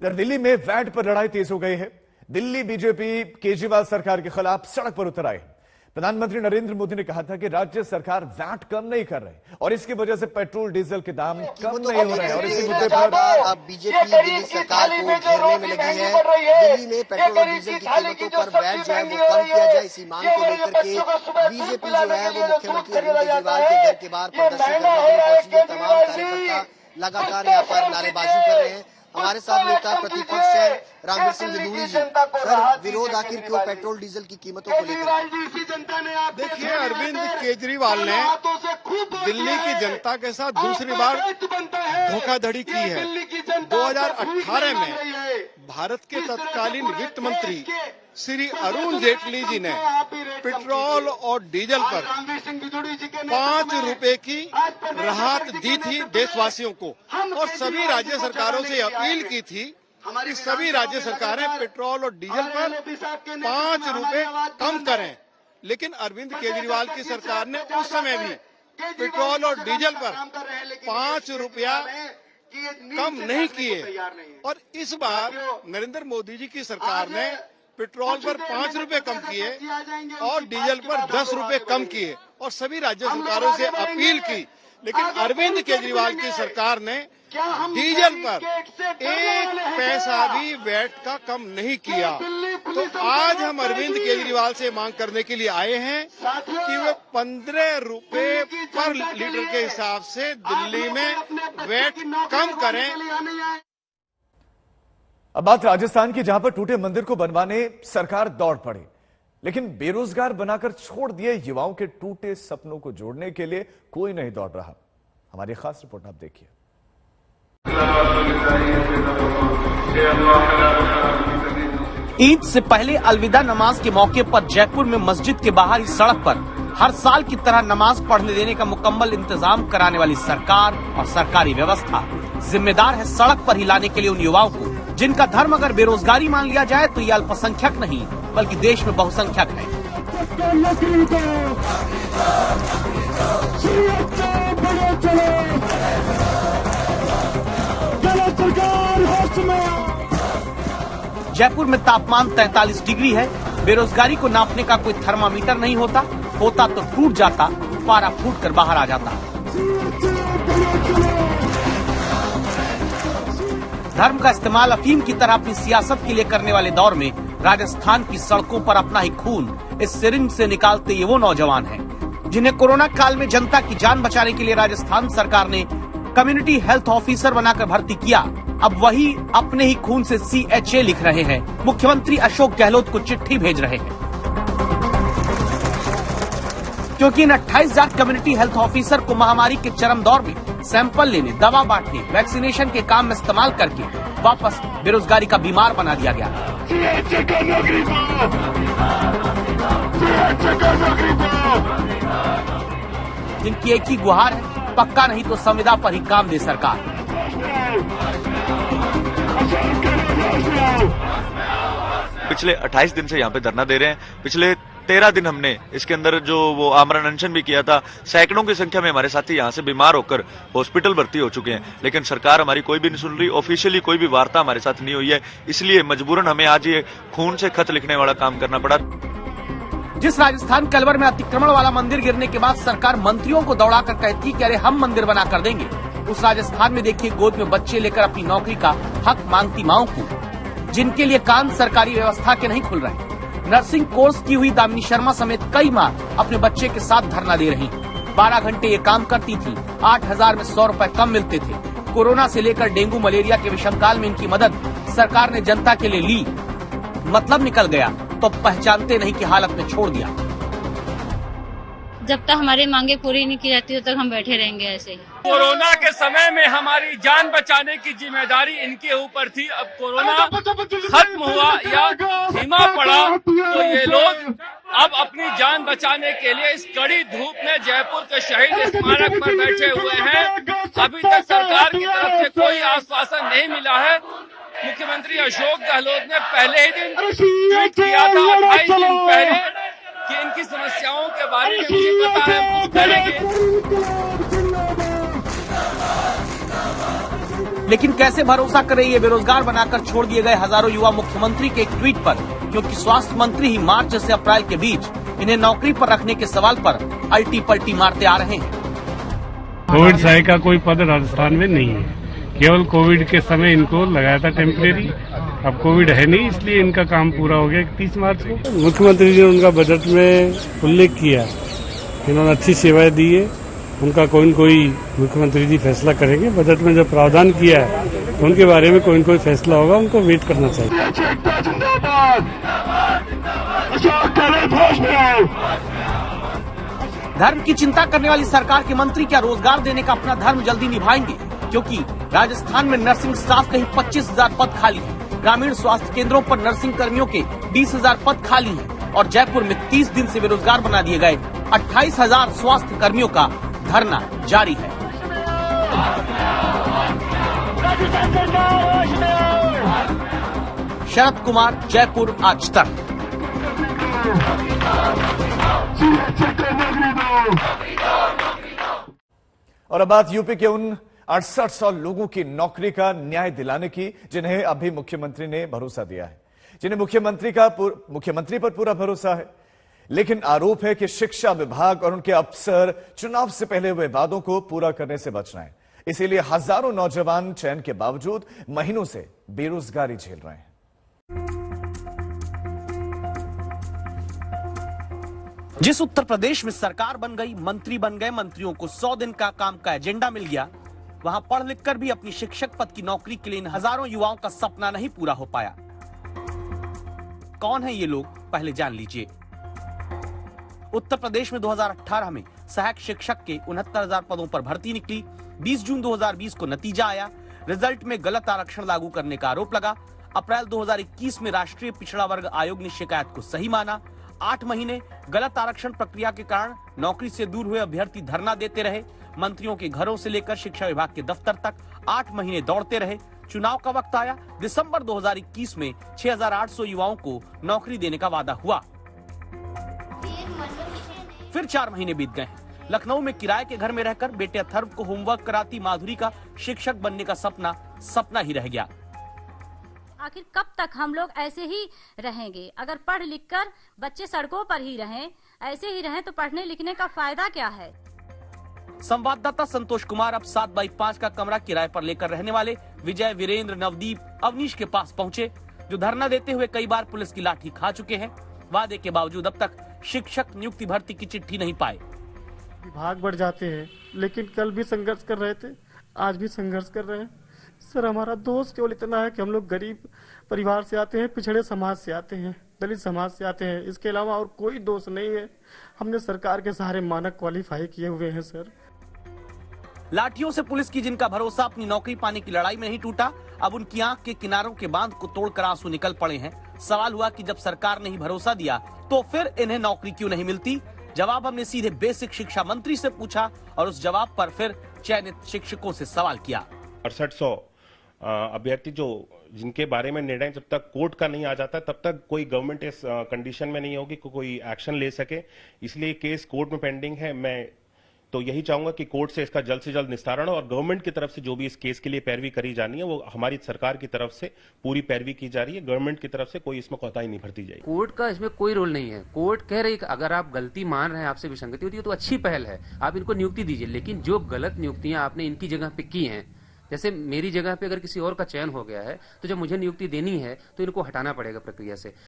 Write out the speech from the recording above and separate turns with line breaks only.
इधर दिल्ली में वैट पर लड़ाई तेज हो गई है। दिल्ली बीजेपी केजरीवाल सरकार के खिलाफ सड़क पर उतर आई। प्रधानमंत्री नरेंद्र मोदी ने कहा था कि राज्य सरकार वैट कम नहीं कर रही और इसकी वजह से पेट्रोल डीजल के दाम कम नहीं हो रहे हैं। और इसी मुद्दे पर
अब बीजेपी दिल्ली सरकार को घेरने में लगी है। दिल्ली में पेट्रोल और डीजल की कीमतों पर वैट जो है वो कम किया जाए, इसी मांग को लेकर के बीजेपी जो है वो मुख्यमंत्री अरविंद केजरीवाल के घर के बाहर प्रदर्शन करने के लिए पहुंची है। तमाम कार्यकर्ता लगातार यहाँ पर नारेबाजी कर रहे हैं। हमारे साथ नेता प्रतिपक्ष है रामवीर सिंह जदूरी जी। सर, विरोध आखिर क्यों पेट्रोल डीजल की कीमतों को लेकर?
देखिए, अरविंद केजरीवाल ने दिल्ली की जनता के साथ दूसरी बार धोखाधड़ी की है। 2018 में भारत के तत्कालीन वित्त मंत्री श्री अरुण जेटली जी ने पेट्रोल और डीजल पर 5 रुपए की राहत दी थी देशवासियों को और सभी राज्य सरकारों से अपील की थी कि सभी राज्य सरकारें पेट्रोल और डीजल पर 5 रुपए कम करें। लेकिन अरविंद केजरीवाल की सरकार ने उस समय भी पेट्रोल और डीजल पर 5 रुपया कम नहीं किए और इस बार नरेंद्र मोदी जी की सरकार ने पेट्रोल पर 5 रुपए कम किए और डीजल पर 10 रुपए कम किए और सभी राज्य सरकारों से अपील की। लेकिन अरविंद केजरीवाल की सरकार ने डीजल पर 1 पैसा भी वैट का कम नहीं किया। तो आज हम अरविंद केजरीवाल से मांग करने के लिए आए हैं कि वे 15 रुपए पर लीटर के हिसाब से दिल्ली में वैट कम करें।
अब बात राजस्थान की, जहां पर टूटे मंदिर को बनवाने सरकार दौड़ पड़ी, लेकिन बेरोजगार बनाकर छोड़ दिए युवाओं के टूटे सपनों को जोड़ने के लिए कोई नहीं दौड़ रहा। हमारी खास रिपोर्ट आप देखिए।
ईद से पहले अलविदा नमाज के मौके पर जयपुर में मस्जिद के बाहर ही सड़क पर हर साल की तरह नमाज पढ़ने देने का मुकम्मल इंतजाम कराने वाली सरकार और सरकारी व्यवस्था जिम्मेदार है सड़क पर ही लाने के लिए उन युवाओं को जिनका धर्म अगर बेरोजगारी मान लिया जाए तो ये अल्पसंख्यक नहीं बल्कि देश में बहुसंख्यक है। जयपुर में तापमान 43 डिग्री है। बेरोजगारी को नापने का कोई थर्मामीटर नहीं होता तो टूट जाता, पारा फूट कर बाहर आ जाता। धर्म का इस्तेमाल अफीम की तरह अपनी सियासत के लिए करने वाले दौर में राजस्थान की सड़कों पर अपना ही खून इस सिरिंज से निकालते ये वो नौजवान हैं जिन्हें कोरोना काल में जनता की जान बचाने के लिए राजस्थान सरकार ने कम्युनिटी हेल्थ ऑफिसर बनाकर भर्ती किया। अब वही अपने ही खून से CHA लिख रहे हैं, मुख्यमंत्री अशोक गहलोत को चिट्ठी भेज रहे हैं, क्योंकि इन 28,000 कम्युनिटी हेल्थ ऑफिसर को महामारी के चरम दौर में सैंपल लेने, दवा बांटने, वैक्सीनेशन के काम में इस्तेमाल करके वापस बेरोजगारी का बीमार बना दिया गया। जिनकी एक ही गुहार है, पक्का नहीं तो संविदा पर ही काम दे सरकार।
पिछले 28 दिन से यहाँ पे धरना दे रहे हैं। पिछले 13 दिन हमने इसके अंदर जो वो आमरण अनशन भी किया था। सैकड़ों की संख्या में हमारे साथी यहाँ से बीमार होकर हॉस्पिटल भर्ती हो चुके हैं, लेकिन सरकार हमारी कोई भी नहीं सुन रही। ऑफिशियली कोई भी वार्ता हमारे साथ नहीं हुई है, इसलिए मजबूरन हमें आज ये खून से खत लिखने वाला काम करना पड़ा।
जिस राजस्थान कलवर में अतिक्रमण वाला मंदिर गिरने के बाद सरकार मंत्रियों को दौड़ाकर कहती कि अरे हम मंदिर बना कर देंगे, उस राजस्थान में देखिए गोद में बच्चे लेकर अपनी नौकरी का हक मांगती माओं को, जिनके लिए कान सरकारी व्यवस्था के नहीं खुल रहे। नर्सिंग कोर्स की हुई दामिनी शर्मा समेत कई मां अपने बच्चे के साथ धरना दे रही। 12 घंटे ये काम करती थी, 8,000 में 100 रुपए कम मिलते थे। कोरोना से लेकर डेंगू मलेरिया के विषम काल में इनकी मदद सरकार ने जनता के लिए ली, मतलब निकल गया तो पहचानते नहीं की हालत में छोड़ दिया।
जब तक हमारी मांगे पूरी नहीं की जाती तब तक हम बैठे रहेंगे ऐसे ही।
कोरोना के समय में हमारी जान बचाने की जिम्मेदारी इनके ऊपर थी। अब कोरोना खत्म हुआ या धीमा पड़ा तो ये लोग अब अपनी जान बचाने के लिए इस कड़ी धूप में जयपुर के शहीद स्मारक पर बैठे हुए हैं। अभी तक सरकार की तरफ से कोई आश्वासन नहीं मिला है। मुख्यमंत्री अशोक गहलोत ने पहले ही दिन ट्वीट किया था 28 दिन पहले कि इनकी समस्याओं के बारे में मुझे पता है, कुछ करेंगे।
लेकिन कैसे भरोसा करे ये बेरोजगार बनाकर छोड़ दिए गए हजारों युवा मुख्यमंत्री के एक ट्वीट पर, क्योंकि स्वास्थ्य मंत्री ही मार्च से अप्रैल के बीच इन्हें नौकरी पर रखने के सवाल पर अल्टी पल्टी मारते आ रहे हैं।
कोविड सहायक का कोई पद राजस्थान में नहीं है, केवल कोविड के समय इनको लगाया था टेम्परेरी। अब कोविड है नहीं, इसलिए इनका काम पूरा हो गया 31 मार्च को। मुख्यमंत्री जी ने उनका बजट में उल्लेख किया, इन्होंने अच्छी सेवाएं दी है, उनका कोई न कोई मुख्यमंत्री जी फैसला करेंगे। बजट में जो प्रावधान किया है उनके बारे में कोई न कोई फैसला होगा, उनको वेट करना चाहिए।
धर्म की चिंता करने वाली सरकार के मंत्री क्या रोजगार देने का अपना धर्म जल्दी निभाएंगे? क्योंकि राजस्थान में नर्सिंग स्टाफ के ही 25,000 पद खाली हैं। ग्रामीण स्वास्थ्य केंद्रों पर नर्सिंग कर्मियों के 20,000 पद खाली हैं और जयपुर में 30 दिन से बेरोजगार बना दिए गए 28,000 स्वास्थ्य कर्मियों का धरना जारी है। शरद कुमार, जयपुर आज तक।
और अब बात यूपी के उन 6800 लोगों की नौकरी का न्याय दिलाने की, जिन्हें अभी मुख्यमंत्री ने भरोसा दिया है, जिन्हें मुख्यमंत्री पर पूरा भरोसा है। लेकिन आरोप है कि शिक्षा विभाग और उनके अफसर चुनाव से पहले हुए वादों को पूरा करने से बच रहे हैं। इसीलिए हजारों नौजवान चयन के बावजूद महीनों से बेरोजगारी झेल रहे हैं।
जिस उत्तर प्रदेश में सरकार बन गई, मंत्री बन गए, मंत्रियों को 100 दिन का काम का एजेंडा मिल गया, वहां पढ़ लिख कर भी अपनी शिक्षक पद की नौकरी के लिए इन हजारों युवाओं का सपना नहीं पूरा हो पाया। कौन है ये लोग, पहले जान लीजिए। उत्तर प्रदेश में 2018 में सहायक शिक्षक के 69,000 पदों पर भर्ती निकली। 20 जून 2020 को नतीजा आया। रिजल्ट में गलत आरक्षण लागू करने का आरोप लगा। अप्रैल 2021 में राष्ट्रीय पिछड़ा वर्ग आयोग ने शिकायत को सही माना। 8 महीने गलत आरक्षण प्रक्रिया के कारण नौकरी से दूर हुए अभ्यर्थी धरना देते रहे। मंत्रियों के घरों से लेकर शिक्षा विभाग के दफ्तर तक 8 महीने दौड़ते रहे। चुनाव का वक्त आया। दिसंबर 2021 में 6,800 युवाओं को नौकरी देने का वादा हुआ। फिर 4 महीने बीत गए। लखनऊ में किराए के घर में रहकर बेटे अथर्व को होमवर्क कराती माधुरी का शिक्षक बनने का सपना ही रह गया।
आखिर कब तक हम लोग ऐसे ही रहेंगे? अगर पढ़ लिख कर बच्चे सड़कों पर ही रहें, ऐसे ही रहें, तो पढ़ने लिखने का फायदा क्या है?
संवाददाता संतोष कुमार अब 7x5 का कमरा किराए पर लेकर रहने वाले विजय, वीरेंद्र, नवदीप, अवनीश के पास पहुंचे, जो धरना देते हुए कई बार पुलिस की लाठी खा चुके हैं। वादे के बावजूद अब तक शिक्षक नियुक्ति भर्ती की चिट्ठी नहीं पाए।
विभाग बढ़ जाते हैं, लेकिन कल भी संघर्ष कर रहे थे, आज भी संघर्ष कर रहे हैं। सर, हमारा दोष केवल इतना है कि हम लोग गरीब परिवार से आते हैं, पिछड़े समाज से आते हैं, दलित समाज से आते हैं। इसके अलावा और कोई दोष नहीं है। हमने सरकार के सहारे मानक क्वालिफाई किए हुए हैं। सर,
लाठियों से पुलिस की जिनका भरोसा अपनी नौकरी पाने की लड़ाई में नहीं टूटा, अब उनकी आंख के किनारों के बांध को तोड़कर आंसू निकल पड़े हैं। सवाल हुआ कि जब सरकार ने ही भरोसा दिया तो फिर इन्हें नौकरी क्यों नहीं मिलती? जवाब हमने सीधे बेसिक शिक्षा मंत्री से पूछा और उस जवाब पर फिर चयनित शिक्षकों से सवाल किया।
6800 अभ्यर्थी जिनके बारे में निर्णय जब तक कोर्ट का नहीं आ जाता तब तक कोई गवर्नमेंट इस कंडीशन में नहीं होगी कि कोई एक्शन ले सके। इसलिए केस कोर्ट में पेंडिंग है। मैं तो यही चाहूंगा कि कोर्ट से इसका जल्द से जल्द निस्तारण हो और गवर्नमेंट की तरफ से जो भी इस केस के लिए पैरवी करी जानी है वो हमारी सरकार की तरफ से पूरी पैरवी की जा रही है। गवर्नमेंट की तरफ से कोई इसमें कोताही नहीं बरती जाएगी।
कोर्ट का इसमें कोई रोल नहीं है। कोर्ट कह रही है अगर आप गलती मान रहे हैं, आपसे विसंगति होती है तो अच्छी पहल है, आप इनको नियुक्ति दीजिए। लेकिन जो गलत नियुक्तियां आपने इनकी जगह पे की हैं, जैसे मेरी जगह पे अगर किसी और का चयन हो गया है तो जब मुझे नियुक्ति देनी है तो इनको हटाना पड़ेगा प्रक्रिया से।